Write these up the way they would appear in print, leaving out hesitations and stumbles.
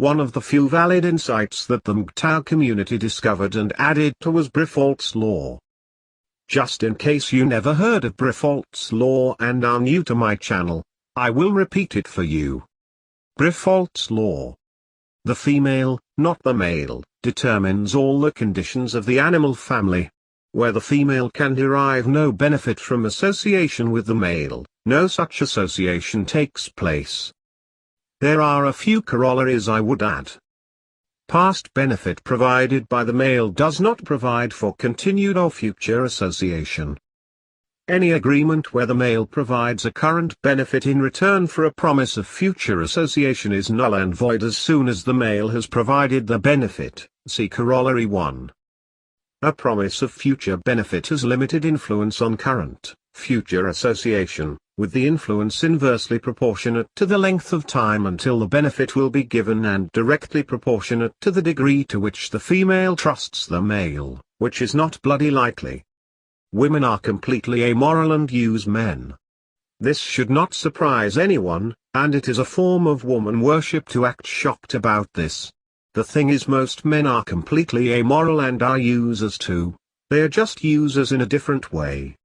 One of the few valid insights that the MGTOW community discovered and added to was Briffault's law. Just in case you never heard of Briffault's law and are new to my channel, I will repeat it for you. Briffault's law. The female, not the male, determines all the conditions of the animal family. Where the female can derive no benefit from association with the male, no such association takes place. There are a few corollaries I would add. Past benefit provided by the male does not provide for continued or future association. Any agreement where the male provides a current benefit in return for a promise of future association is null and void as soon as the male has provided the benefit. See Corollary 1. A promise of future benefit has limited influence on current, future association, with the influence inversely proportionate to the length of time until the benefit will be given and directly proportionate to the degree to which the female trusts the male, which is not bloody likely. Women are completely amoral and use men. This should not surprise anyone, and it is a form of woman worship to act shocked about this. The thing is, most men are completely amoral and are users too. They are just users in a different way.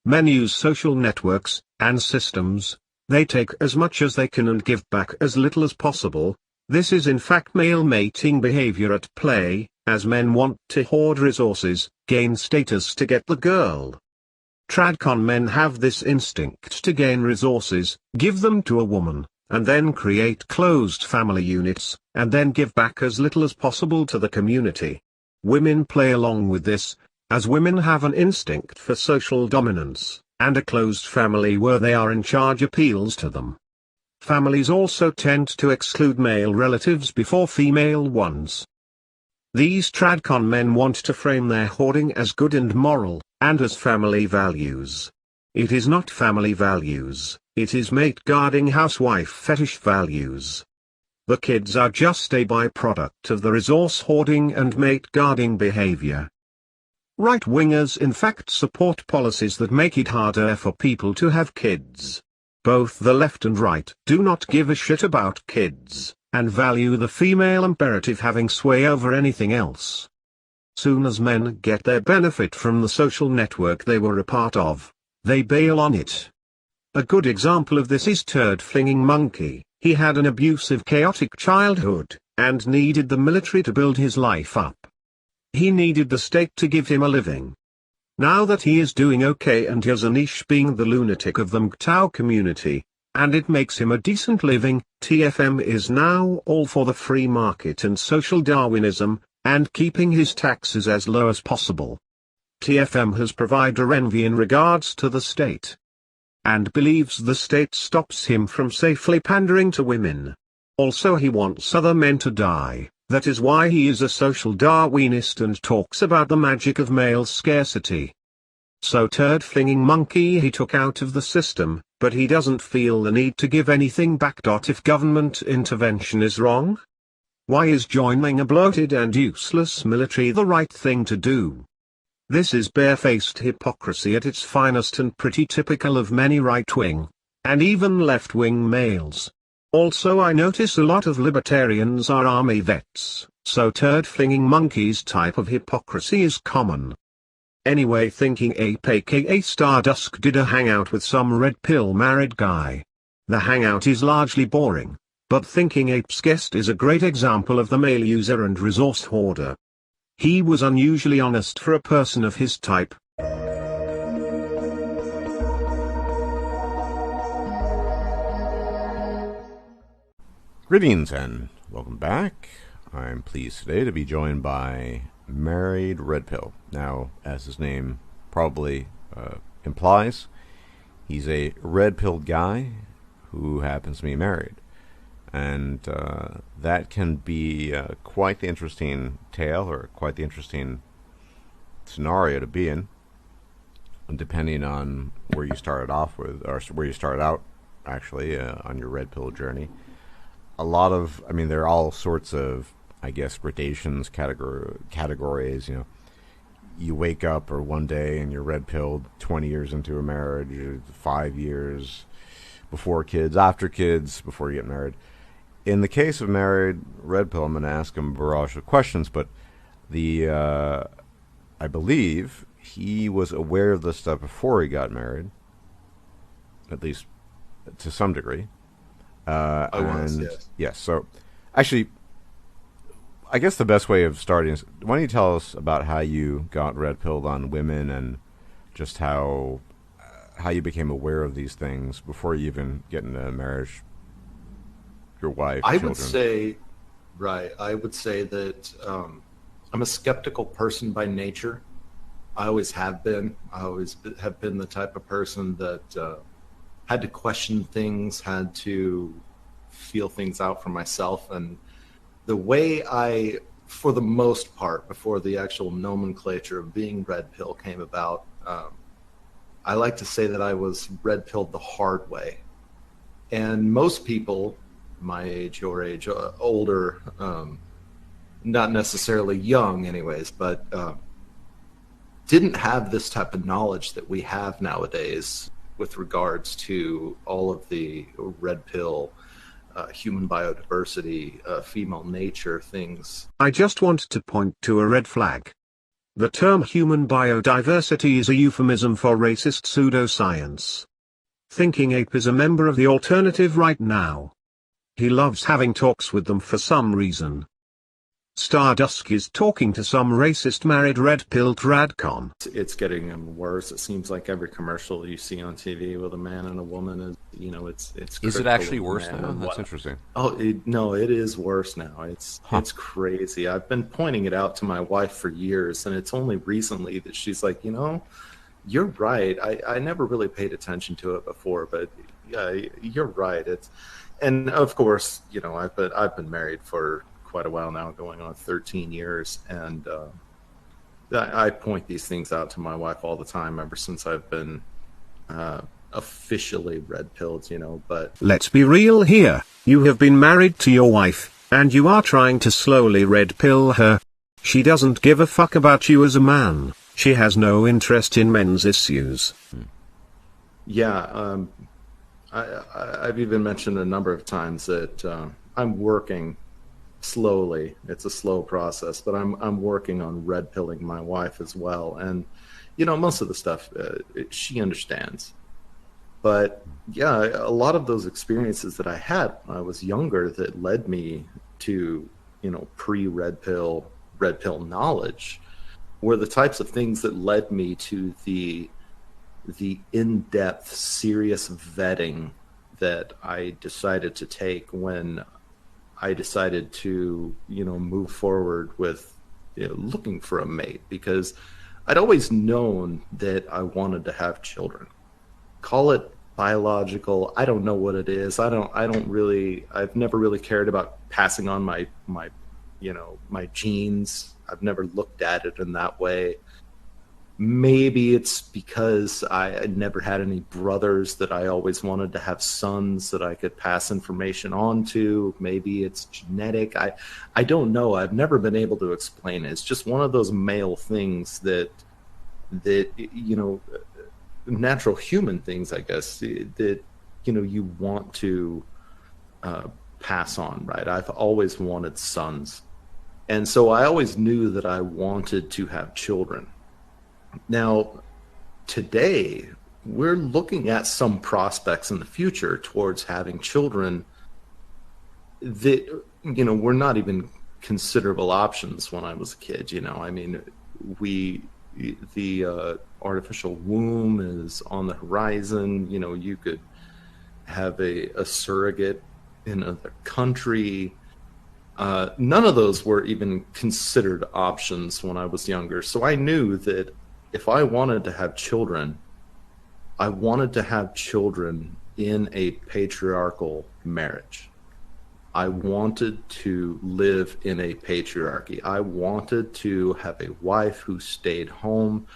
Men use social networks and systems. They take as much as they can and give back as little as possible. This is in fact male mating behavior at play, as men want to hoard resources, gain status to get the girl. Tradcon men have this instinct to gain resources, give them to a woman, and then create closed family units, and then give back as little as possible to the community. Women play along with this, as women have an instinct for social dominance, and a closed family where they are in charge appeals to them. Families also tend to exclude male relatives before female ones. These Tradcon men want to frame their hoarding as good and moral, and as family values. It is not family values, it is mate guarding housewife fetish values. The kids are just a byproduct of the resource hoarding and mate guarding behavior. Right-wingers in fact support policies that make it harder for people to have kids. Both the left and right do not give a shit about kids, and value the female imperative having sway over anything else. Soon as men get their benefit from the social network they were a part of, they bail on it. A good example of this is Turd-Flinging Monkey. He had an abusive, chaotic childhood, and needed the military to build his life up. He needed the state to give him a living. Now that he is doing okay and has a niche being the lunatic of the MGTOW community, and it makes him a decent living, TFM is now all for the free market and social Darwinism, and keeping his taxes as low as possible. TFM has provider envy in regards to the state, and believes the state stops him from safely pandering to women. Also he wants other men to die. That is why he is a social Darwinist and talks about the magic of male scarcity. So Turd-Flinging Monkey he took out of the system, but he doesn't feel the need to give anything back. If government intervention is wrong? Why is joining a bloated and useless military the right thing to do? This is barefaced hypocrisy at its finest and pretty typical of many right-wing, and even left-wing males. Also I notice a lot of libertarians are army vets, so Turd-Flinging Monkey's type of hypocrisy is common. Anyway, Thinking-Ape aka Stardusk did a hangout with some red pill married guy. The hangout is largely boring, but Thinking-Ape's guest is a great example of the male user and resource hoarder. He was unusually honest for a person of his type. Greetings and welcome back. I'm pleased today to be joined by Married Red Pill. Now, as his name probably implies, he's a red-pilled guy who happens to be married. And that can be quite the interesting tale, or quite the interesting scenario to be in, depending on where you started off with, or where you started out, actually, on your red pill journey. There are all sorts of, I guess, gradations, categories, you wake up or one day and you're red pilled 20 years into a marriage, 5 years before kids, after kids, before you get married. in the case of married red pill, I'm going to ask him a barrage of questions, but I believe he was aware of this stuff before he got married, at least to some degree. I was, yes. Yes, so actually, I guess the best way of starting is, why don't you tell us about how you got red pilled on women and just how you became aware of these things before you even get into marriage, your wife, I children. would say, right, I would say that I'm a skeptical person by nature. I always have been. I always have been the type of person that had to question things, had to feel things out for myself. And the way for the most part, before the actual nomenclature of being red pill came about, I like to say that I was red pilled the hard way. And most people, my age, your age, older, not necessarily young anyways, but didn't have this type of knowledge that we have nowadays with regards to all of the red pill, human biodiversity, female nature things. I just want to point to a red flag. The term human biodiversity is a euphemism for racist pseudoscience. Thinking-Ape is a member of the alternative right now. He loves having talks with them for some reason. Stardusk is talking to some racist married red-pilled radcon. It's getting worse. It seems like every commercial you see on TV with a man and a woman is, it's. Is it actually worse now? That's interesting. Oh, no, it is worse now. It's crazy. I've been pointing it out to my wife for years, and it's only recently that she's like, you're right. I never really paid attention to it before, but yeah, you're right. And of course, I've been married for quite a while now, going on 13 years, and I point these things out to my wife all the time ever since I've been officially red pilled, but let's be real here. You have been married to your wife, and you are trying to slowly red pill her. She doesn't give a fuck about you as a man. She has no interest in men's issues. Yeah, I've even mentioned a number of times that I'm working slowly. It's a slow process, but I'm working on red pilling my wife as well. And most of the stuff she understands. But yeah, a lot of those experiences that I had when I was younger that led me to pre-red pill knowledge were the types of things that led me to the in-depth, serious vetting that I decided to take when I decided to, move forward with looking for a mate, because I'd always known that I wanted to have children. Call it biological. I don't know what it is. I've never really cared about passing on my genes. I've never looked at it in that way. Maybe it's because I never had any brothers that I always wanted to have sons that I could pass information on to. Maybe it's genetic. I don't know. I've never been able to explain it. It's just one of those male things that natural human things, I guess, that you want to pass on, right? I've always wanted sons. And so I always knew that I wanted to have children. Now, today, we're looking at some prospects in the future towards having children that, were not even considerable options when I was a kid. The artificial womb is on the horizon. You could have a surrogate in another country. None of those were even considered options when I was younger. So I knew that if I wanted to have children, I wanted to have children in a patriarchal marriage. I wanted to live in a patriarchy. I wanted to have a wife who stayed home,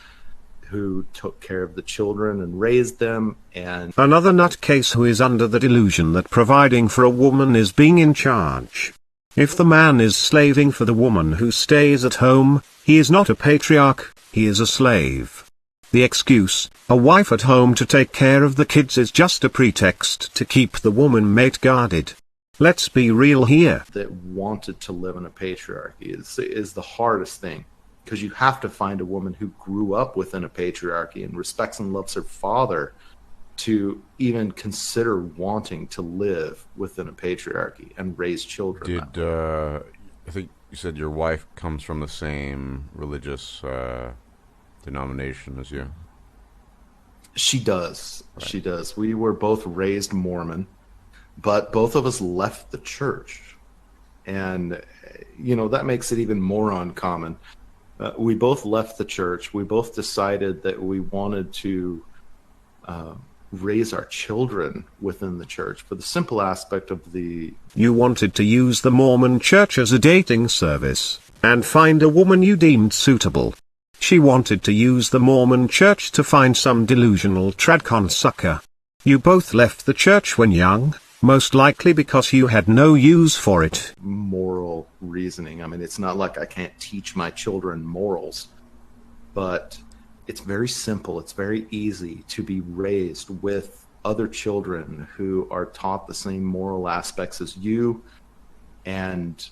who took care of the children and raised them, and another nutcase who is under the delusion that providing for a woman is being in charge. If the man is slaving for the woman who stays at home, he is not a patriarch, he is a slave. The excuse, a wife at home to take care of the kids, is just a pretext to keep the woman mate guarded. Let's be real here. that wanted to live in a patriarchy is the hardest thing, because you have to find a woman who grew up within a patriarchy and respects and loves her father to even consider wanting to live within a patriarchy and raise children. I think you said your wife comes from the same religious denomination as you? She does. Right. She does. We were both raised Mormon, but both of us left the church. And, that makes it even more uncommon. We both left the church. We both decided that we wanted to raise our children within the church for the simple aspect of You wanted to use the Mormon church as a dating service, and find a woman you deemed suitable. She wanted to use the Mormon church to find some delusional tradcon sucker. You both left the church when young, most likely because you had no use for it. moral reasoning. I mean, it's not like I can't teach my children morals, but it's very simple. It's very easy to be raised with other children who are taught the same moral aspects as you, and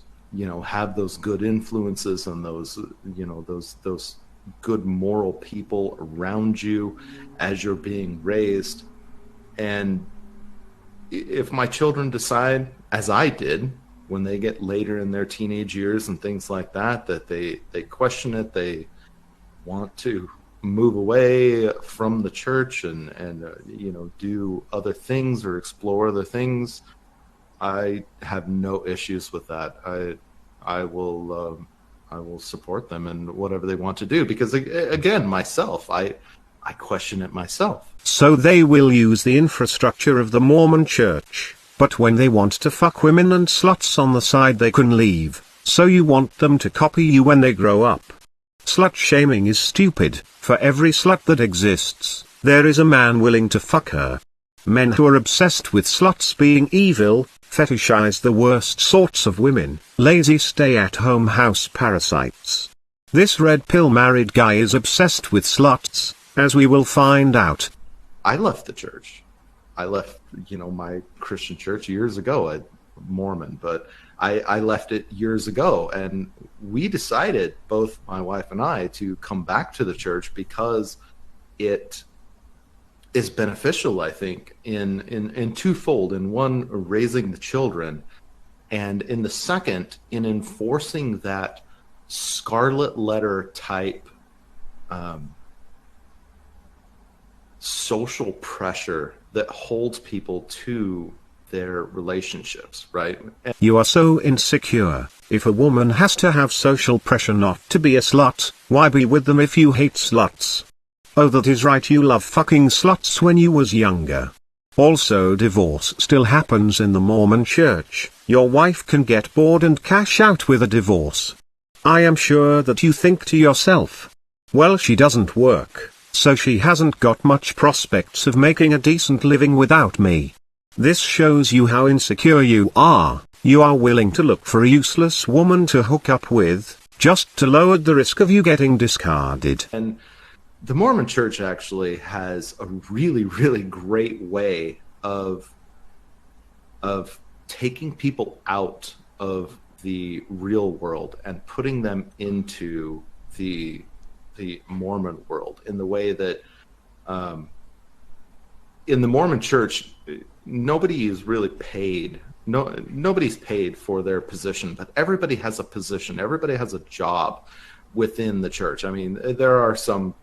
have those good influences and those those good moral people around you as you're being raised. And if my children decide, as I did, when they get later in their teenage years and things like that, that they question it, they want to move away from the church and do other things or explore other things, I have no issues with that. I will support them in whatever they want to do, because again, myself, I question it myself. So they will use the infrastructure of the Mormon church, but when they want to fuck women and sluts on the side they can leave, so you want them to copy you when they grow up. Slut shaming is stupid. For every slut that exists, there is a man willing to fuck her. Men who are obsessed with sluts being evil, fetishize the worst sorts of women, lazy stay-at-home house parasites. This red pill married guy is obsessed with sluts, as we will find out. I left the church. I left, my Christian church years ago. I'm Mormon, but I left it years ago, and we decided, both my wife and I, to come back to the church because it is beneficial, I think, in twofold. In one, raising the children, and in the second, in enforcing that scarlet letter type social pressure that holds people to their relationships, right? You are so insecure. If a woman has to have social pressure not to be a slut, why be with them if you hate sluts? Oh, that is right, you love fucking sluts when you was younger. Also, divorce still happens in the Mormon church. Your wife can get bored and cash out with a divorce. I am sure that you think to yourself, well, she doesn't work, so she hasn't got much prospects of making a decent living without me. This shows you how insecure you are. You are willing to look for a useless woman to hook up with, just to lower the risk of you getting discarded. And the Mormon church actually has a really, really great way of taking people out of the real world and putting them into the Mormon world, in the way that in the Mormon church, nobody is really paid. Nobody's paid for their position, but everybody has a position. Everybody has a job within the church. I mean, there are some,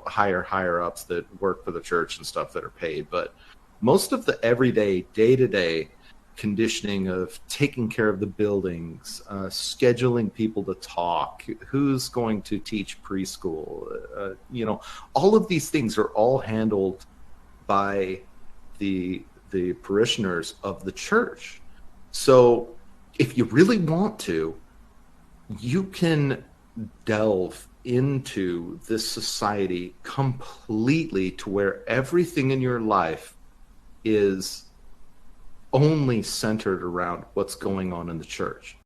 higher ups that work for the church and stuff that are paid, but most of the everyday, day-to-day conditioning of taking care of the buildings, scheduling people to talk, who's going to teach preschool, all of these things are all handled by the parishioners of the church. So if you really want to, you can delve into this society completely to where everything in your life is only centered around what's going on in the church,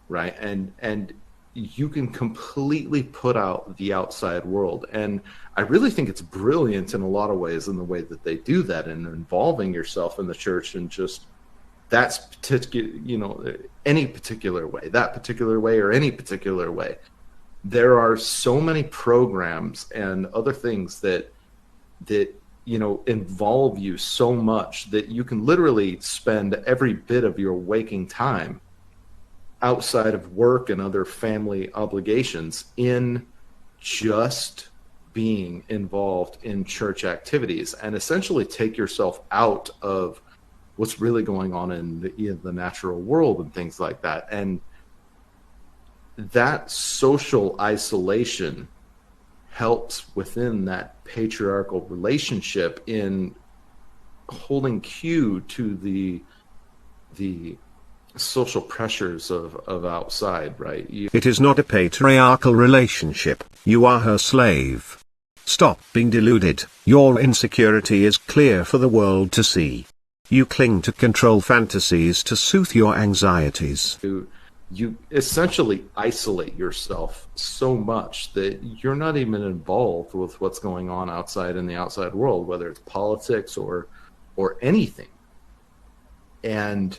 right? And you can completely put out the outside world. And I really think it's brilliant in a lot of ways, in the way that they do that, and involving yourself in the church and just that's particular, any particular way, that particular way, or any particular way. There are so many programs and other things that involve you so much that you can literally spend every bit of your waking time outside of work and other family obligations in just being involved in church activities, and essentially take yourself out of what's really going on in the natural world and things like that. And that social isolation helps within that patriarchal relationship in holding cue to the social pressures of outside, right? It is not a patriarchal relationship. You are her slave. Stop being deluded. Your insecurity is clear for the world to see. You cling to control fantasies to soothe your anxieties. You essentially isolate yourself so much that you're not even involved with what's going on outside in the outside world, whether it's politics or anything. And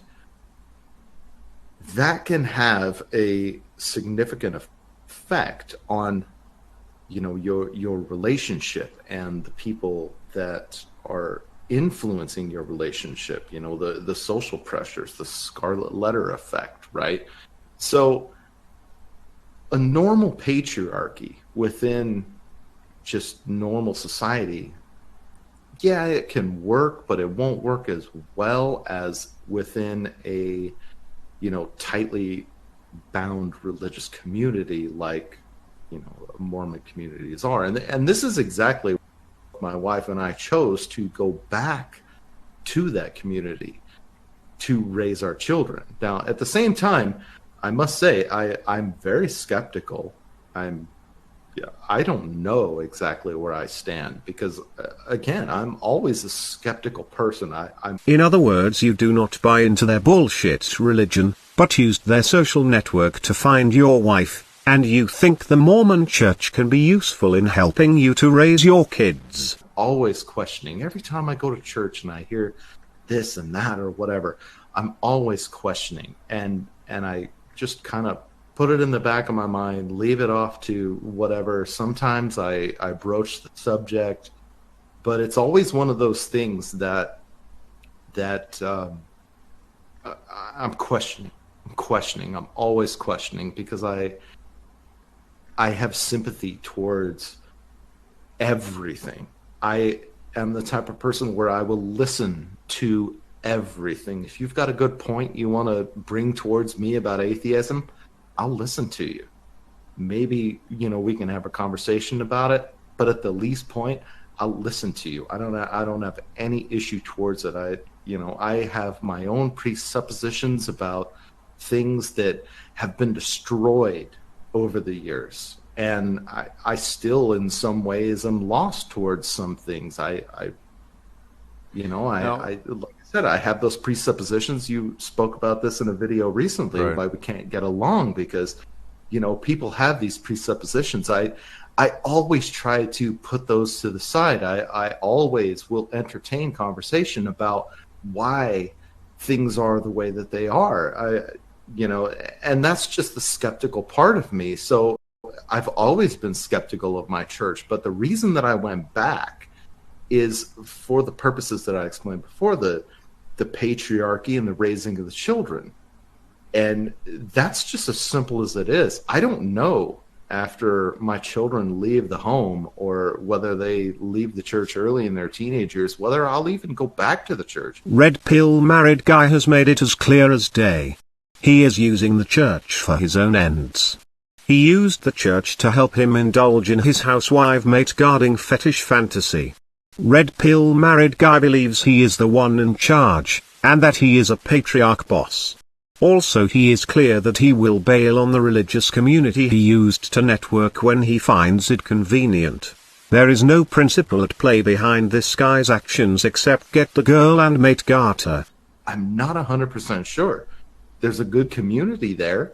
that can have a significant effect on your relationship and the people that are influencing your relationship, the social pressures, the scarlet letter effect, right? So a normal patriarchy within just normal society, yeah, it can work, but it won't work as well as within a tightly bound religious community like Mormon communities are. And this is exactly what my wife and I chose to go back to that community to raise our children. Now, at the same time, I must say I'm very skeptical. I don't know exactly where I stand because, again, I'm always a skeptical person. In other words, you do not buy into their bullshit religion, but used their social network to find your wife, and you think the Mormon church can be useful in helping you to raise your kids. Always questioning. Every time I go to church and I hear this and that or whatever, I'm always questioning. And I just kind of put it in the back of my mind, leave it off to whatever. Sometimes I broach the subject, but it's always one of those things that I'm questioning. I'm always questioning because I have sympathy towards everything. I am the type of person where I will listen to everything. If you've got a good point you want to bring towards me about atheism, I'll listen to you. Maybe, we can have a conversation about it, but at the least point, I'll listen to you. I don't have any issue towards it. I have my own presuppositions about things that have been destroyed over the years. And I still, in some ways, am lost towards some things. Like I said, I have those presuppositions. You spoke about this in a video recently, right? Why we can't get along because, people have these presuppositions. I always try to put those to the side. I always will entertain conversation about why things are the way that they are. And that's just the skeptical part of me. So I've always been skeptical of my church, but the reason that I went back is for the purposes that I explained before, the patriarchy and the raising of the children. And that's just as simple as it is. I don't know after my children leave the home or whether they leave the church early in their teenage years, whether I'll even go back to the church. Red Pill Married Guy has made it as clear as day. He is using the church for his own ends. He used the church to help him indulge in his housewife mate guarding fetish fantasy. Red Pill Married Guy believes he is the one in charge, and that he is a patriarch boss. Also, he is clear that he will bail on the religious community he used to network when he finds it convenient. There is no principle at play behind this guy's actions except get the girl and mate garter. I'm not 100% sure. There's a good community there,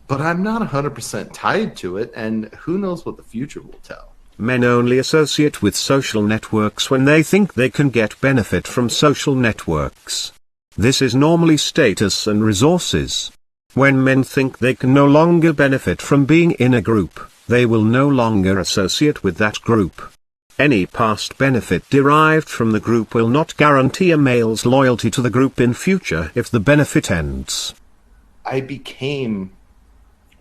but I'm not 100% tied to it, and who knows what the future will tell. Men only associate with social networks when they think they can get benefit from social networks. This is normally status and resources. When men think they can no longer benefit from being in a group, they will no longer associate with that group. Any past benefit derived from the group will not guarantee a male's loyalty to the group in future if the benefit ends. I became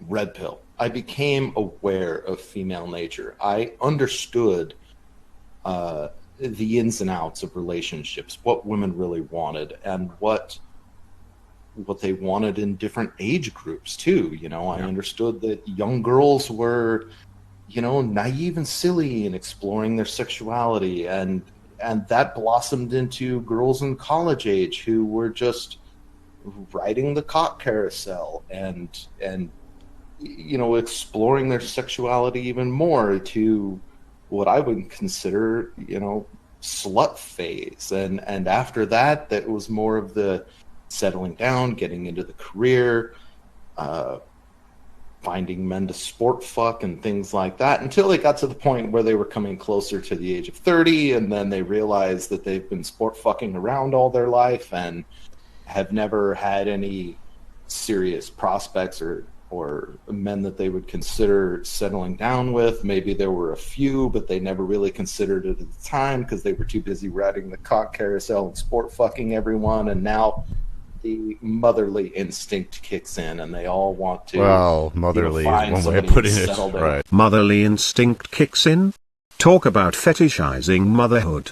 red pill. I became aware of female nature. I understood the ins and outs of relationships, what women really wanted, and what they wanted in different age groups too. I understood that young girls were, naive and silly and exploring their sexuality, and that blossomed into girls in college age who were just riding the cock carousel and exploring their sexuality even more to what I would consider, slut phase. And after that, that was more of the settling down, getting into the career, finding men to sport fuck and things like that, until they got to the point where they were coming closer to the age of 30, and then they realized that they've been sport fucking around all their life and have never had any serious prospects or men that they would consider settling down with. Maybe there were a few, but they never really considered it at the time because they were too busy riding the cock carousel and sport fucking everyone. And now the motherly instinct kicks in, and they all want to. Well, motherly is one way of putting it. Right. Motherly instinct kicks in? Talk about fetishizing motherhood.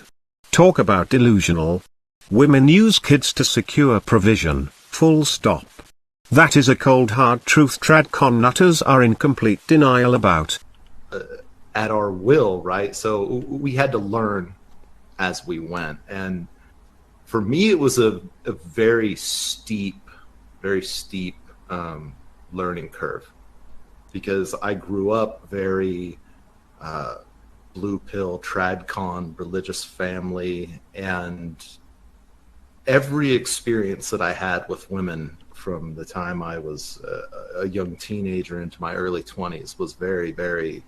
Talk about delusional. Women use kids to secure provision, full stop. That is a cold hard truth tradcon nutters are in complete denial about. At our will, right? So we had to learn as we went. And for me, it was a very steep learning curve, because I grew up very blue pill, tradcon, religious family, and every experience that I had with women from the time I was a young teenager into my early 20s was very, very,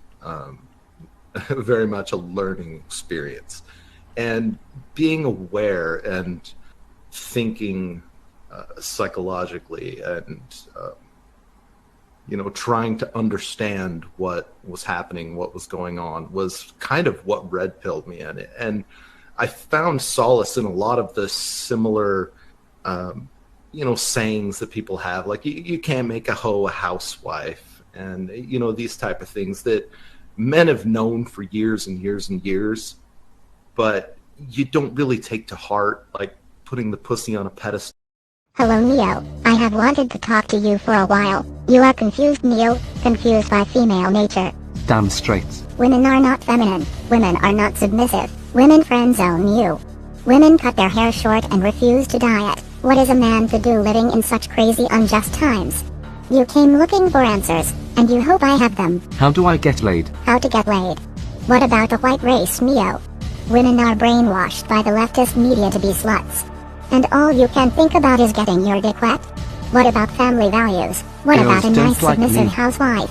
very much a learning experience. And being aware and thinking psychologically and, trying to understand what was happening, what was going on, was kind of what red pilled me in. And I found solace in a lot of the similar sayings that people have, like you can't make a hoe a housewife, and these type of things that men have known for years and years and years, but you don't really take to heart, like putting the pussy on a pedestal. Hello Neo, I have wanted to talk to you for a while. You are confused Neo, confused by female nature. Damn straight. Women are not feminine, women are not submissive, women friend zone you. Women cut their hair short and refuse to dye it. What is a man to do living in such crazy unjust times? You came looking for answers, and you hope I have them. How do I get laid? How to get laid? What about the white race, Neo? Women are brainwashed by the leftist media to be sluts. And all you can think about is getting your dick wet? What about family values? What Girls about a don't nice like submissive me. housewife?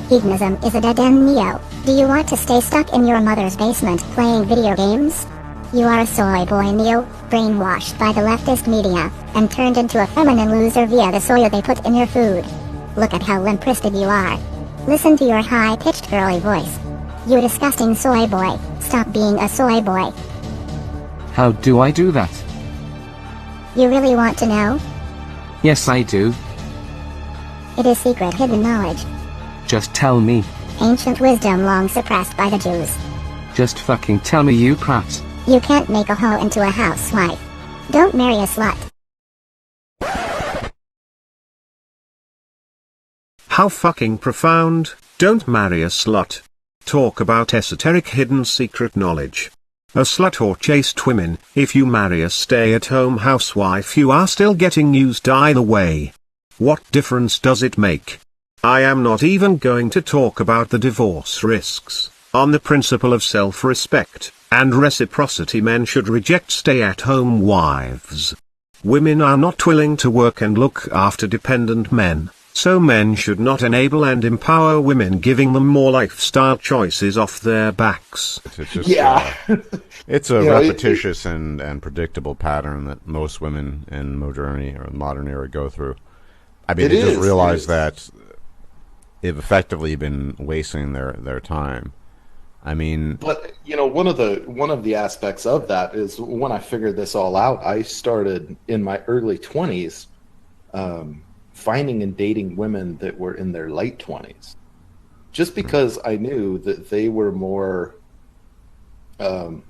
Hedonism is a dead end, Neo. Do you want to stay stuck in your mother's basement playing video games? You are a soy boy, Neo, brainwashed by the leftist media, and turned into a feminine loser via the soya they put in your food. Look at how limp-wristed you are. Listen to your high-pitched girly voice. You disgusting soy boy, stop being a soy boy. How do I do that? You really want to know? Yes, I do. It is secret hidden knowledge. Just tell me. Ancient wisdom long suppressed by the Jews. Just fucking tell me, you prat. You can't make a hoe into a housewife. Don't marry a slut. How fucking profound. Don't marry a slut. Talk about esoteric hidden secret knowledge. A slut or chaste women, if you marry a stay-at-home housewife you are still getting used either way. What difference does it make? I am not even going to talk about the divorce risks. On the principle of self-respect and reciprocity, men should reject stay-at-home wives. Women are not willing to work and look after dependent men. So men should not enable and empower women, giving them more lifestyle choices off their backs. It's just, Yeah. it's a You know, repetitious and predictable pattern that most women in modernity or modern era go through. I mean, they just realize that they've effectively been wasting their time. I mean, but you know, one of the aspects of that is when I figured this all out, I started in my early 20s finding and dating women that were in their late 20s, just because I knew that they were more down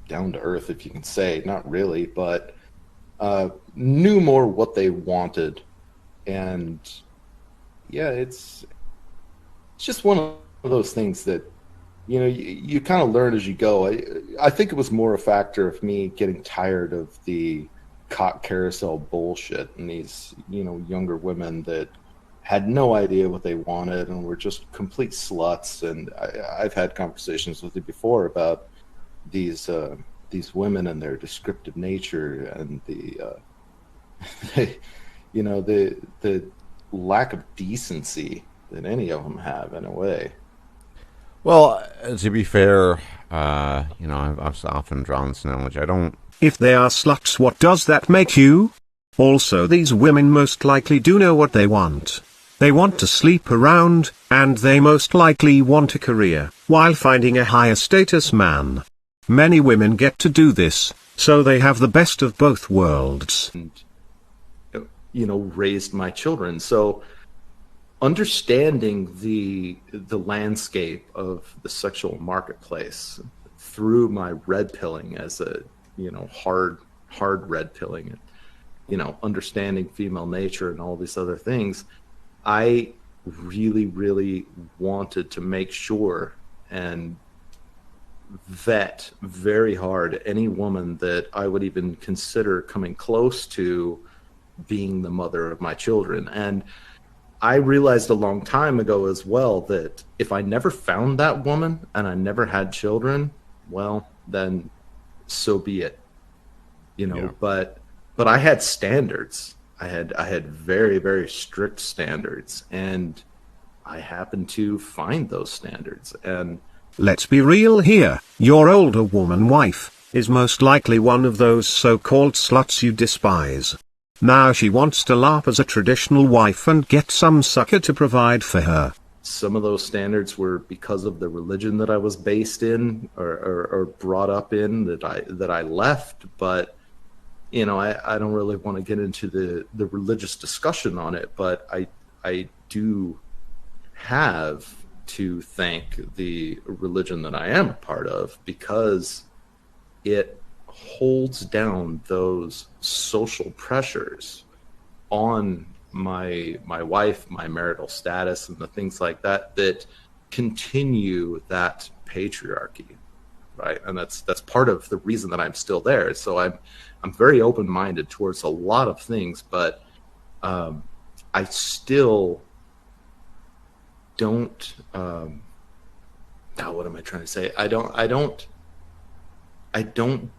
to earth, if you can say. Not really, but knew more what they wanted. And yeah, it's just one of those things that, you know, you kind of learn as you go. I think it was more a factor of me getting tired of the cock carousel bullshit and these, you know, younger women that had no idea what they wanted and were just complete sluts. And I've had conversations with you before about these women and their descriptive nature and the you know, the lack of decency that any of them have in a way. well, to be fair, you know, I've often drawn this analogy. I don't. If they are sluts, what does that make you? Also, these women most likely do know what they want. They want to sleep around, and they most likely want a career, while finding a higher status man. Many women get to do this, so they have the best of both worlds. And, you know, raised my children. So understanding the landscape of the sexual marketplace through my red pilling as a, you know, hard red pilling, you know, understanding female nature and all these other things, I really wanted to make sure and vet very hard any woman that I would even consider coming close to being the mother of my children. And I realized a long time ago as well that if I never found that woman and I never had children, well, then so be it, you know. Yeah. But I had standards. I had very strict standards, and I happened to find those standards. And let's be real here, your older woman wife is most likely one of those so-called sluts you despise. Now she wants to LARP as a traditional wife and get some sucker to provide for her. Some of those standards were because of the religion that I was based in or brought up in that I left. But, you know, I don't really want to get into the religious discussion on it, but I do have to thank the religion that I am a part of, because it holds down those social pressures on my wife, my marital status, and the things like that that continue that patriarchy, right? And that's part of the reason that I'm still there. So I'm very open-minded towards a lot of things, but I still don't. What am I trying to say? I don't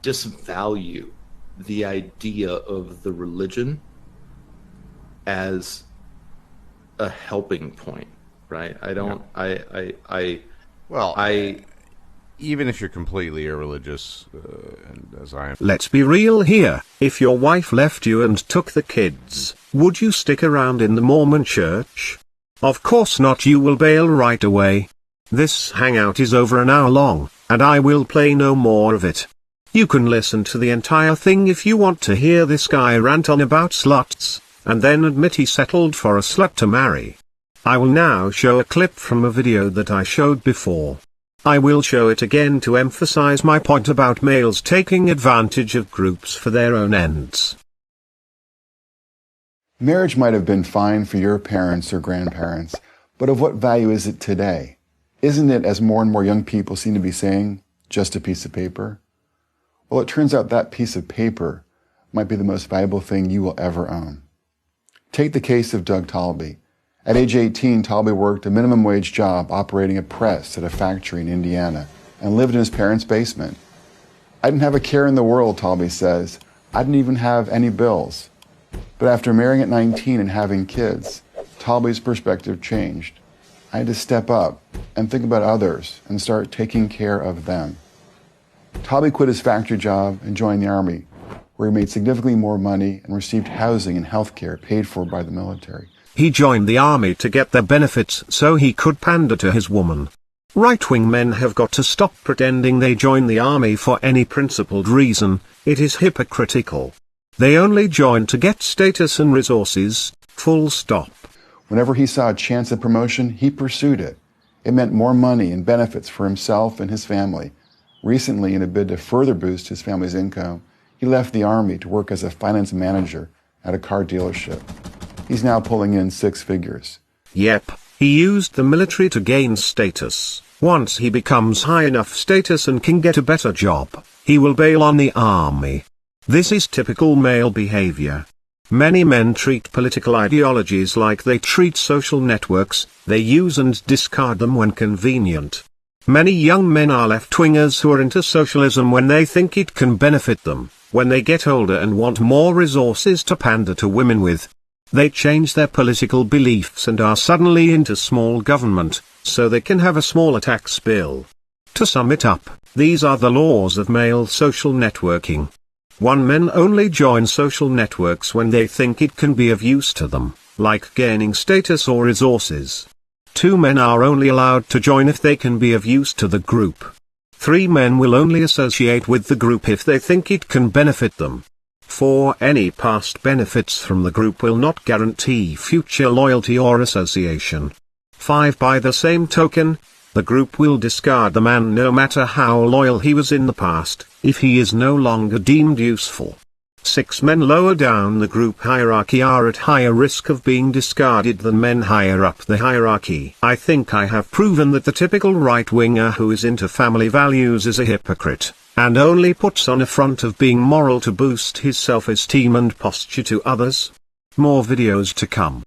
disvalue the idea of the religion as a helping point, right? I don't. Yeah. Well, even if you're completely irreligious, and as I am. Let's be real here. If your wife left you and took the kids, would you stick around in the Mormon church? Of course not. You will bail right away. This hangout is over an hour long, and I will play no more of it. You can listen to the entire thing if you want to hear this guy rant on about sluts, and then admit he settled for a slut to marry. I will now show a clip from a video that I showed before. I will show it again to emphasize my point about males taking advantage of groups for their own ends. Marriage might have been fine for your parents or grandparents, but of what value is it today? Isn't it, as more and more young people seem to be saying, just a piece of paper? Well, it turns out that piece of paper might be the most valuable thing you will ever own. Take the case of Doug Talby. At age 18, Talby worked a minimum wage job operating a press at a factory in Indiana and lived in his parents' basement. I didn't have a care in the world, Talby says. I didn't even have any bills. But after marrying at 19 and having kids, Talby's perspective changed. I had to step up and think about others and start taking care of them. Talby quit his factory job and joined the Army, where he made significantly more money and received housing and health care paid for by the military. He joined the army to get their benefits so he could pander to his woman. Right-wing men have got to stop pretending they join the army for any principled reason. It is hypocritical. They only join to get status and resources, full stop. Whenever he saw a chance at promotion, he pursued it. It meant more money and benefits for himself and his family. Recently, in a bid to further boost his family's income, he left the Army to work as a finance manager at a car dealership. He's now pulling in 6 figures. Yep, he used the military to gain status. Once he becomes high enough status and can get a better job, he will bail on the army. This is typical male behavior. Many men treat political ideologies like they treat social networks. They use and discard them when convenient. Many young men are left-wingers who are into socialism when they think it can benefit them. When they get older and want more resources to pander to women with, they change their political beliefs and are suddenly into small government, so they can have a smaller tax bill. To sum it up, these are the laws of male social networking. 1. Men only join social networks when they think it can be of use to them, like gaining status or resources. 2. Men are only allowed to join if they can be of use to the group. 3. Men will only associate with the group if they think it can benefit them. 4. Any past benefits from the group will not guarantee future loyalty or association. 5. By the same token, the group will discard the man no matter how loyal he was in the past, if he is no longer deemed useful. 6. Men lower down the group hierarchy are at higher risk of being discarded than men higher up the hierarchy. I think I have proven that the typical right-winger who is into family values is a hypocrite, and only puts on a front of being moral to boost his self-esteem and posture to others. More videos to come.